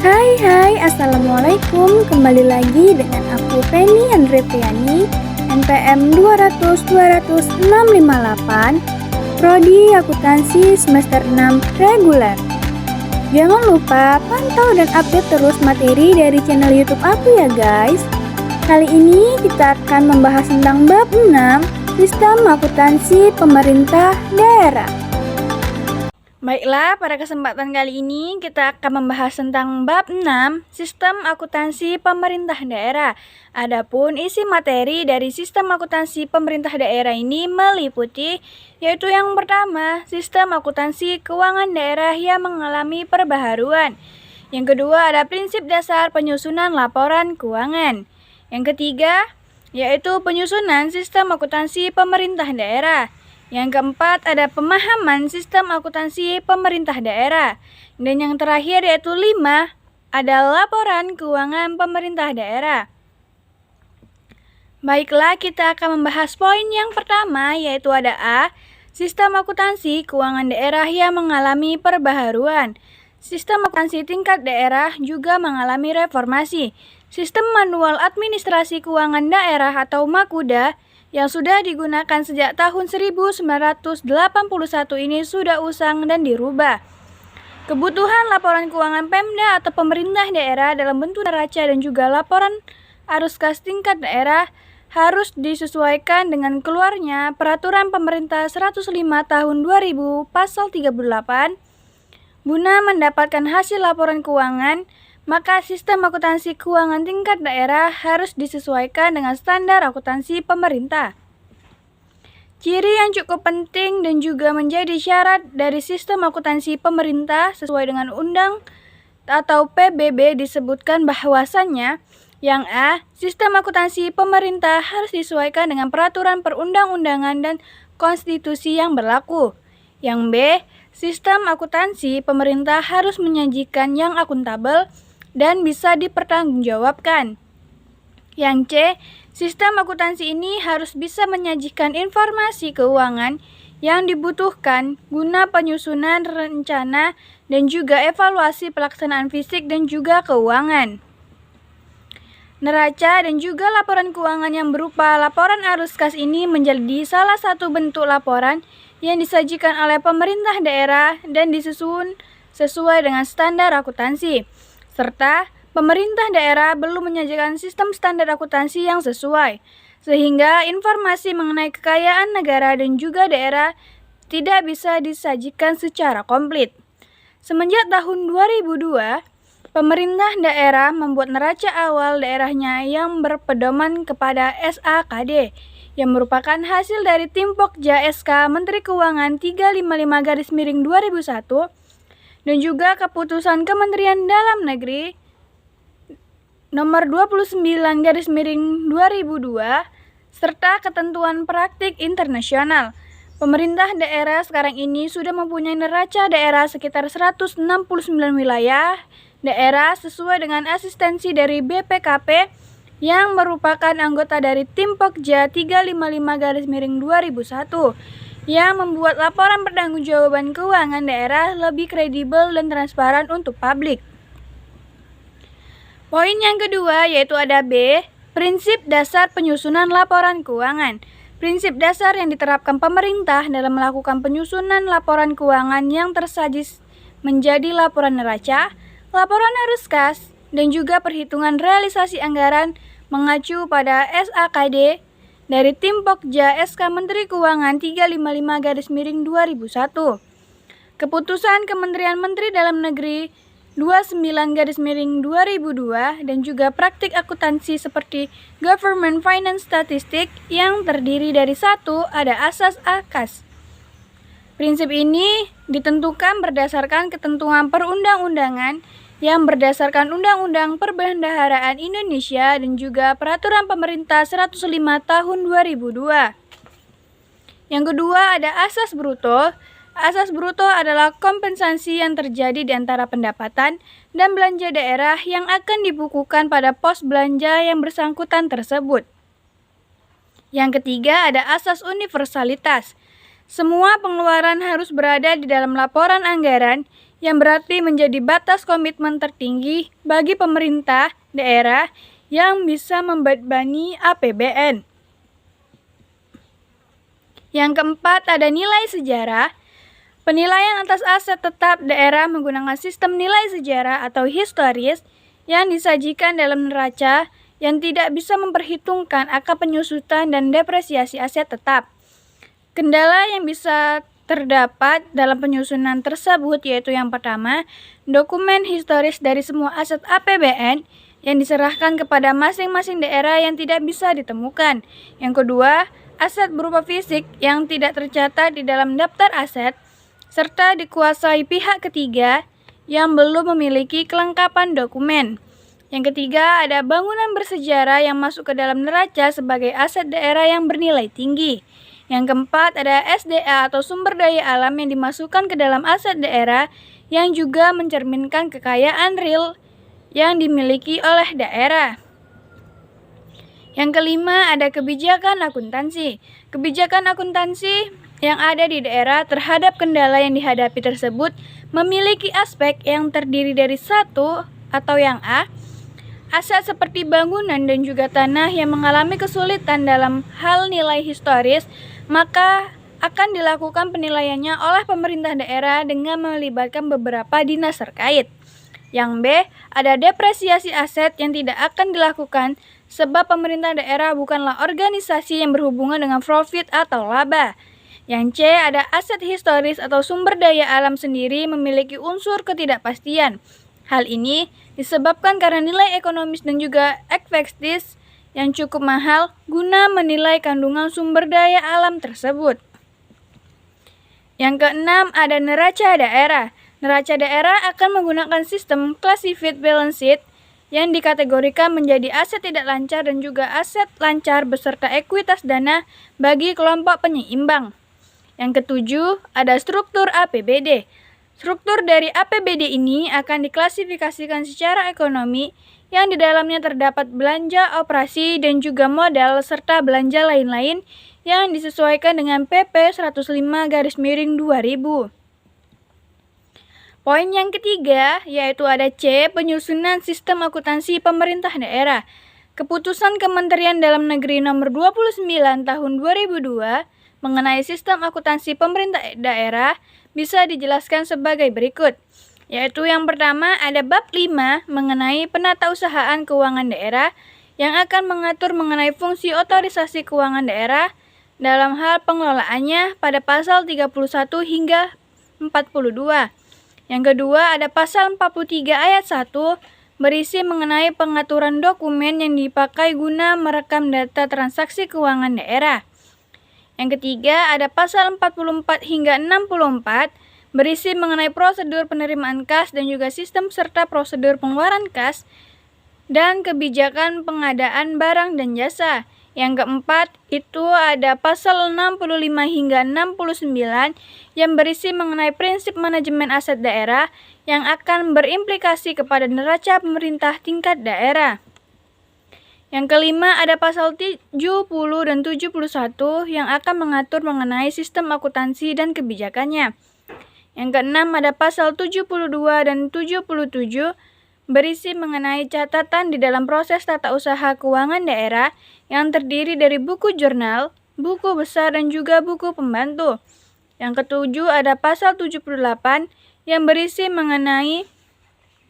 Hai, Assalamualaikum. Kembali lagi dengan aku Penny Andreviani, NPM 200-200-658, Prodi Akuntansi semester 6 reguler. Jangan lupa pantau dan update terus materi dari channel YouTube aku ya guys. Kali ini kita akan membahas tentang bab 6, Sistem Akuntansi Pemerintah Daerah. Baiklah, pada kesempatan kali ini kita akan membahas tentang bab 6, Sistem Akuntansi Pemerintah Daerah. Adapun isi materi dari Sistem Akuntansi Pemerintah Daerah ini meliputi, yaitu yang pertama, Sistem Akuntansi Keuangan Daerah yang mengalami perbaharuan. Yang kedua ada prinsip dasar penyusunan laporan keuangan. Yang ketiga, yaitu penyusunan Sistem Akuntansi Pemerintah Daerah. Yang keempat ada pemahaman sistem akuntansi pemerintah daerah. Dan yang terakhir yaitu 5 ada laporan keuangan pemerintah daerah. Baiklah, kita akan membahas poin yang pertama yaitu ada A, sistem akuntansi keuangan daerah yang mengalami perbaharuan. Sistem akuntansi tingkat daerah juga mengalami reformasi. Sistem manual administrasi keuangan daerah atau MAKUDA yang sudah digunakan sejak tahun 1981 ini sudah usang dan dirubah. Kebutuhan laporan keuangan Pemda atau pemerintah daerah dalam bentuk neraca dan juga laporan arus kas tingkat daerah harus disesuaikan dengan keluarnya Peraturan Pemerintah 105 Tahun 2000 Pasal 38. Guna mendapatkan hasil laporan keuangan, maka sistem akuntansi keuangan tingkat daerah harus disesuaikan dengan standar akuntansi pemerintah. Ciri yang cukup penting dan juga menjadi syarat dari sistem akuntansi pemerintah sesuai dengan undang atau PBB disebutkan bahwasannya yang A, sistem akuntansi pemerintah harus disesuaikan dengan peraturan perundang-undangan dan konstitusi yang berlaku. Yang B, sistem akuntansi pemerintah harus menyajikan yang akuntabel dan bisa dipertanggungjawabkan. Yang C, sistem akuntansi ini harus bisa menyajikan informasi keuangan yang dibutuhkan guna penyusunan rencana dan juga evaluasi pelaksanaan fisik dan juga keuangan. Neraca dan juga laporan keuangan yang berupa laporan arus kas ini menjadi salah satu bentuk laporan yang disajikan oleh pemerintah daerah dan disusun sesuai dengan standar akuntansi. Serta pemerintah daerah belum menyajikan sistem standar akuntansi yang sesuai, sehingga informasi mengenai kekayaan negara dan juga daerah tidak bisa disajikan secara komplit. Semenjak tahun 2002, pemerintah daerah membuat neraca awal daerahnya yang berpedoman kepada SAKD, yang merupakan hasil dari Tim Pokja SK Menteri Keuangan 355-2001, dan juga keputusan Kementerian Dalam Negeri nomor 29-2002 serta ketentuan praktik internasional. Pemerintah daerah sekarang ini sudah mempunyai neraca daerah sekitar 169 wilayah daerah sesuai dengan asistensi dari BPKP yang merupakan anggota dari Tim Pokja 355-2001 yang membuat laporan pertanggungjawaban keuangan daerah lebih kredibel dan transparan untuk publik. Poin yang kedua yaitu ada B, prinsip dasar penyusunan laporan keuangan. Prinsip dasar yang diterapkan pemerintah dalam melakukan penyusunan laporan keuangan yang tersaji menjadi laporan neraca, laporan arus kas, dan juga perhitungan realisasi anggaran mengacu pada SAKD dari Tim Pokja SK Menteri Keuangan 355-2001. Keputusan Kementerian Menteri Dalam Negeri 29-2002 dan juga praktik akuntansi seperti Government Finance Statistic yang terdiri dari 1 ada asas AKAS. Prinsip ini ditentukan berdasarkan ketentuan perundang-undangan yang berdasarkan Undang-Undang Perbendaharaan Indonesia dan juga Peraturan Pemerintah 105 Tahun 2002. Yang kedua ada asas bruto. Asas bruto adalah kompensasi yang terjadi di antara pendapatan dan belanja daerah yang akan dibukukan pada pos belanja yang bersangkutan tersebut. Yang ketiga ada asas universalitas. Semua pengeluaran harus berada di dalam laporan anggaran yang berarti menjadi batas komitmen tertinggi bagi pemerintah daerah yang bisa membebani APBN. Yang keempat, ada nilai sejarah. Penilaian atas aset tetap daerah menggunakan sistem nilai sejarah atau historis yang disajikan dalam neraca yang tidak bisa memperhitungkan angka penyusutan dan depresiasi aset tetap. Kendala yang bisa terdapat dalam penyusunan tersebut yaitu yang pertama, dokumen historis dari semua aset APBN yang diserahkan kepada masing-masing daerah yang tidak bisa ditemukan. Yang kedua, aset berupa fisik yang tidak tercatat di dalam daftar aset serta dikuasai pihak ketiga yang belum memiliki kelengkapan dokumen. Yang ketiga, ada bangunan bersejarah yang masuk ke dalam neraca sebagai aset daerah yang bernilai tinggi. Yang keempat, ada SDA atau sumber daya alam yang dimasukkan ke dalam aset daerah yang juga mencerminkan kekayaan real yang dimiliki oleh daerah. Yang kelima, ada kebijakan akuntansi. Kebijakan akuntansi yang ada di daerah terhadap kendala yang dihadapi tersebut memiliki aspek yang terdiri dari satu atau yang A, aset seperti bangunan dan juga tanah yang mengalami kesulitan dalam hal nilai historis, maka akan dilakukan penilaiannya oleh pemerintah daerah dengan melibatkan beberapa dinas terkait. Yang B, ada depresiasi aset yang tidak akan dilakukan sebab pemerintah daerah bukanlah organisasi yang berhubungan dengan profit atau laba. Yang C, ada aset historis atau sumber daya alam sendiri memiliki unsur ketidakpastian. Hal ini disebabkan karena nilai ekonomis dan juga efektif yang cukup mahal guna menilai kandungan sumber daya alam tersebut. Yang keenam, ada neraca daerah. Neraca daerah akan menggunakan sistem classified balance sheet yang dikategorikan menjadi aset tidak lancar dan juga aset lancar beserta ekuitas dana bagi kelompok penyeimbang. Yang ketujuh, ada struktur APBD. Struktur dari APBD ini akan diklasifikasikan secara ekonomi yang di dalamnya terdapat belanja operasi dan juga modal serta belanja lain-lain yang disesuaikan dengan PP 105/2000. Poin yang ketiga yaitu ada C, penyusunan sistem akuntansi pemerintah daerah. Keputusan Kementerian Dalam Negeri Nomor 29 Tahun 2002 mengenai sistem akuntansi pemerintah daerah bisa dijelaskan sebagai berikut, yaitu yang pertama ada bab 5 mengenai penatausahaan keuangan daerah yang akan mengatur mengenai fungsi otorisasi keuangan daerah dalam hal pengelolaannya pada pasal 31 hingga 42. Yang kedua ada pasal 43 ayat 1 berisi mengenai pengaturan dokumen yang dipakai guna merekam data transaksi keuangan daerah. Yang ketiga, ada pasal 44 hingga 64 berisi mengenai prosedur penerimaan kas dan juga sistem serta prosedur pengeluaran kas dan kebijakan pengadaan barang dan jasa. Yang keempat, itu ada pasal 65 hingga 69 yang berisi mengenai prinsip manajemen aset daerah yang akan berimplikasi kepada neraca pemerintah tingkat daerah. Yang kelima, ada pasal 70 dan 71 yang akan mengatur mengenai sistem akuntansi dan kebijakannya. Yang keenam, ada pasal 72 dan 77 berisi mengenai catatan di dalam proses tata usaha keuangan daerah yang terdiri dari buku jurnal, buku besar, dan juga buku pembantu. Yang ketujuh, ada pasal 78 yang berisi mengenai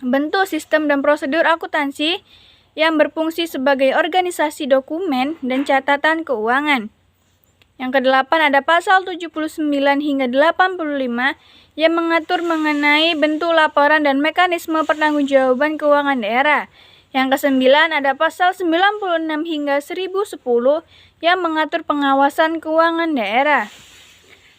bentuk sistem dan prosedur akuntansi yang berfungsi sebagai organisasi dokumen dan catatan keuangan. Yang kedelapan ada pasal 79 hingga 85 yang mengatur mengenai bentuk laporan dan mekanisme pertanggungjawaban keuangan daerah. Yang kesembilan ada pasal 96 hingga 1010 yang mengatur pengawasan keuangan daerah.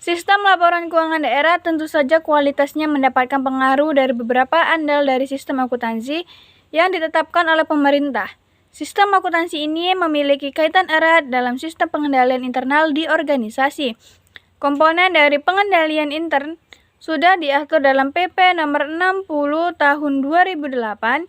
Sistem laporan keuangan daerah tentu saja kualitasnya mendapatkan pengaruh dari beberapa andal dari sistem akuntansi yang ditetapkan oleh pemerintah. Sistem akuntansi ini memiliki kaitan erat dalam sistem pengendalian internal di organisasi. Komponen dari pengendalian intern sudah diatur dalam PP nomor 60 tahun 2008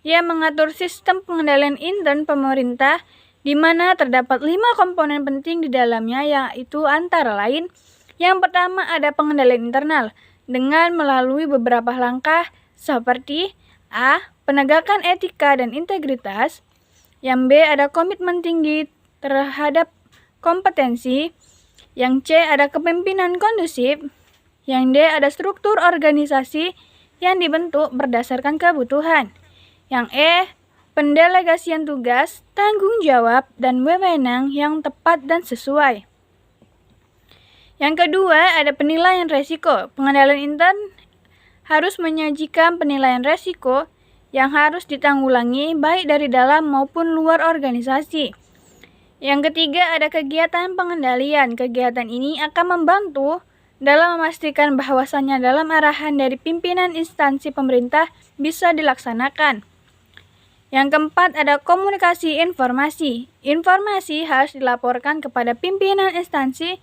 yang mengatur sistem pengendalian intern pemerintah di mana terdapat 5 komponen penting di dalamnya, yaitu antara lain yang pertama ada pengendalian internal. dengan melalui beberapa langkah seperti A. Penegakan etika dan integritas. Yang B. Ada komitmen tinggi terhadap kompetensi. Yang C. Ada kepemimpinan kondusif. Yang D. Ada struktur organisasi yang dibentuk berdasarkan kebutuhan. Yang E. Pendelegasian tugas, tanggung jawab, dan wewenang yang tepat dan sesuai. Yang kedua, ada penilaian resiko. Pengendalian intern harus menyajikan penilaian resiko yang harus ditanggulangi baik dari dalam maupun luar organisasi. Yang ketiga, ada kegiatan pengendalian. Kegiatan ini akan membantu dalam memastikan bahwasannya dalam arahan dari pimpinan instansi pemerintah bisa dilaksanakan. Yang keempat, ada komunikasi informasi. Informasi harus dilaporkan kepada pimpinan instansi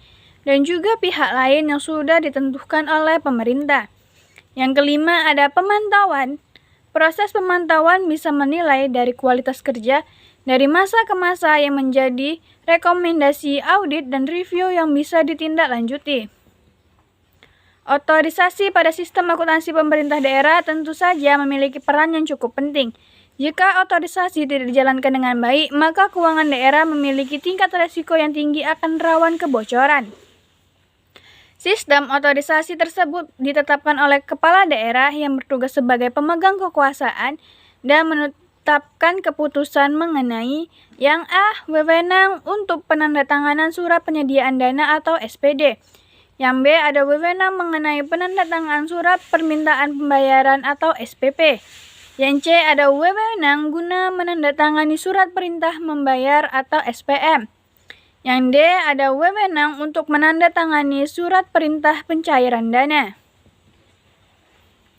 dan juga pihak lain yang sudah ditentukan oleh pemerintah. Yang kelima, ada pemantauan. Proses pemantauan bisa menilai dari kualitas kerja dari masa ke masa yang menjadi rekomendasi audit dan review yang bisa ditindaklanjuti. Otorisasi pada sistem akuntansi pemerintah daerah tentu saja memiliki peran yang cukup penting. Jika otorisasi tidak dijalankan dengan baik, maka keuangan daerah memiliki tingkat risiko yang tinggi akan rawan kebocoran. Sistem otorisasi tersebut ditetapkan oleh kepala daerah yang bertugas sebagai pemegang kekuasaan dan menetapkan keputusan mengenai yang A. Wewenang untuk penandatanganan surat penyediaan dana atau SPD. Yang B. Ada wewenang mengenai penandatanganan surat permintaan pembayaran atau SPP. Yang C. Ada wewenang guna menandatangani surat perintah membayar atau SPM. Yang D. Ada wewenang untuk menandatangani surat perintah pencairan dana.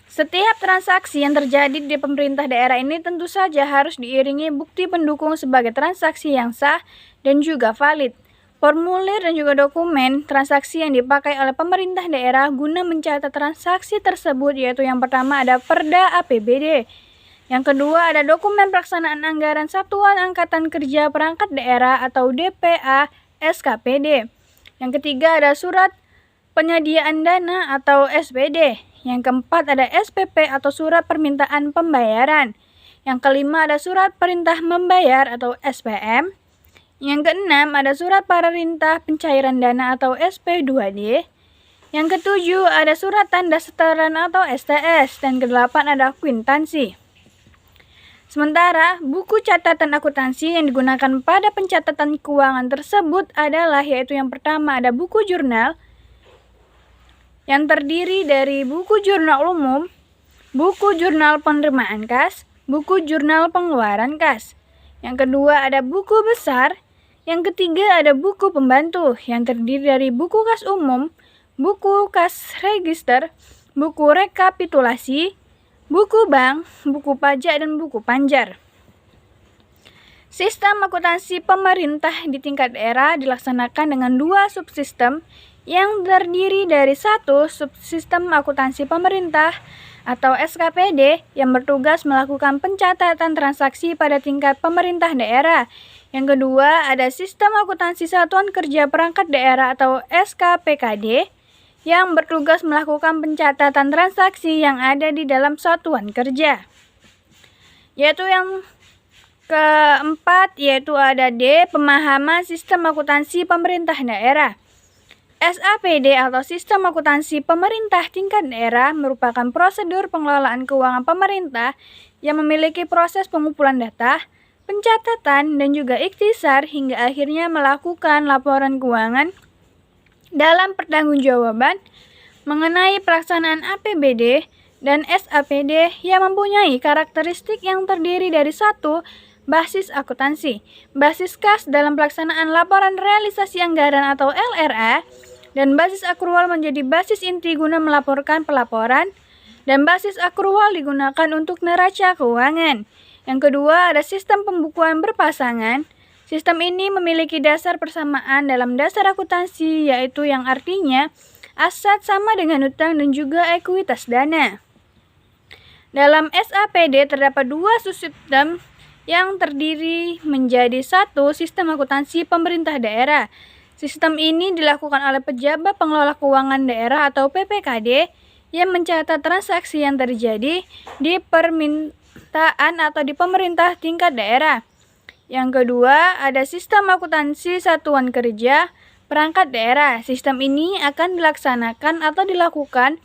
Setiap transaksi yang terjadi di pemerintah daerah ini tentu saja harus diiringi bukti pendukung sebagai transaksi yang sah dan juga valid. Formulir dan juga dokumen transaksi yang dipakai oleh pemerintah daerah guna mencatat transaksi tersebut yaitu yang pertama ada Perda APBD. Yang kedua ada dokumen pelaksanaan anggaran Satuan Angkatan Kerja Perangkat Daerah atau DPA SKPD. Yang ketiga ada surat penyediaan dana atau SPD. Yang keempat ada SPP atau surat permintaan pembayaran. Yang kelima ada surat perintah membayar atau SPM. Yang keenam ada surat perintah pencairan dana atau SP2D. Yang ketujuh ada surat tanda setoran atau STS. Dan kedelapan ada kwitansi. Sementara, buku catatan akuntansi yang digunakan pada pencatatan keuangan tersebut adalah yaitu yang pertama ada buku jurnal yang terdiri dari buku jurnal umum, buku jurnal penerimaan kas, buku jurnal pengeluaran kas. Yang kedua ada buku besar, yang ketiga ada buku pembantu yang terdiri dari buku kas umum, buku kas register, buku rekapitulasi, buku bank, buku pajak, dan buku panjar. Sistem akuntansi pemerintah di tingkat daerah dilaksanakan dengan dua subsistem yang terdiri dari satu subsistem akuntansi pemerintah atau SKPD yang bertugas melakukan pencatatan transaksi pada tingkat pemerintah daerah. Yang kedua ada sistem akuntansi Satuan Kerja Perangkat Daerah atau SKPKD yang bertugas melakukan pencatatan transaksi yang ada di dalam satuan kerja. Yaitu yang keempat yaitu ada D. Pemahaman sistem akuntansi pemerintah daerah. SAPD atau Sistem Akuntansi Pemerintah Tingkat Daerah merupakan prosedur pengelolaan keuangan pemerintah yang memiliki proses pengumpulan data, pencatatan, dan juga ikhtisar hingga akhirnya melakukan laporan keuangan dalam pertanggungjawaban mengenai pelaksanaan APBD dan SAPD yang mempunyai karakteristik yang terdiri dari satu, basis akuntansi, basis kas dalam pelaksanaan laporan realisasi anggaran atau LRA, dan basis akrual menjadi basis inti guna melaporkan pelaporan, dan basis akrual digunakan untuk neraca keuangan. Yang kedua ada sistem pembukuan berpasangan. Sistem ini memiliki dasar persamaan dalam dasar akuntansi, yaitu yang artinya aset sama dengan utang dan juga ekuitas dana. Dalam SAPD terdapat dua subsistem yang terdiri menjadi satu sistem akuntansi pemerintah daerah. Sistem ini dilakukan oleh pejabat pengelola keuangan daerah atau PPKD yang mencatat transaksi yang terjadi di permintaan atau di pemerintah tingkat daerah. Yang kedua, ada sistem akuntansi satuan kerja perangkat daerah. Sistem ini akan dilaksanakan atau dilakukan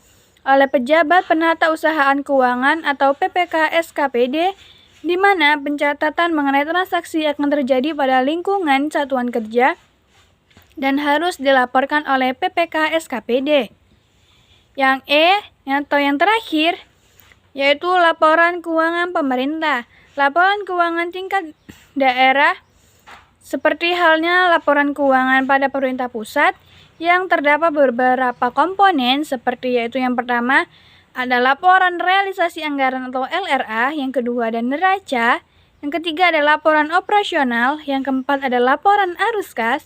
oleh pejabat penata usahaan keuangan atau PPK SKPD, di mana pencatatan mengenai transaksi akan terjadi pada lingkungan satuan kerja dan harus dilaporkan oleh PPK SKPD. Yang atau yang terakhir, yaitu laporan keuangan pemerintah. Laporan keuangan tingkat daerah seperti halnya laporan keuangan pada pemerintah pusat yang terdapat beberapa komponen seperti yaitu yang pertama ada laporan realisasi anggaran atau LRA, yang kedua ada neraca, yang ketiga ada laporan operasional, yang keempat ada laporan arus kas,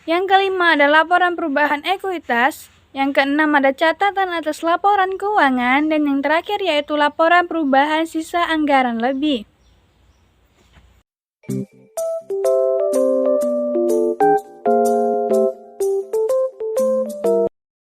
yang kelima ada laporan perubahan ekuitas, yang keenam ada catatan atas laporan keuangan, dan yang terakhir yaitu laporan perubahan sisa anggaran lebih.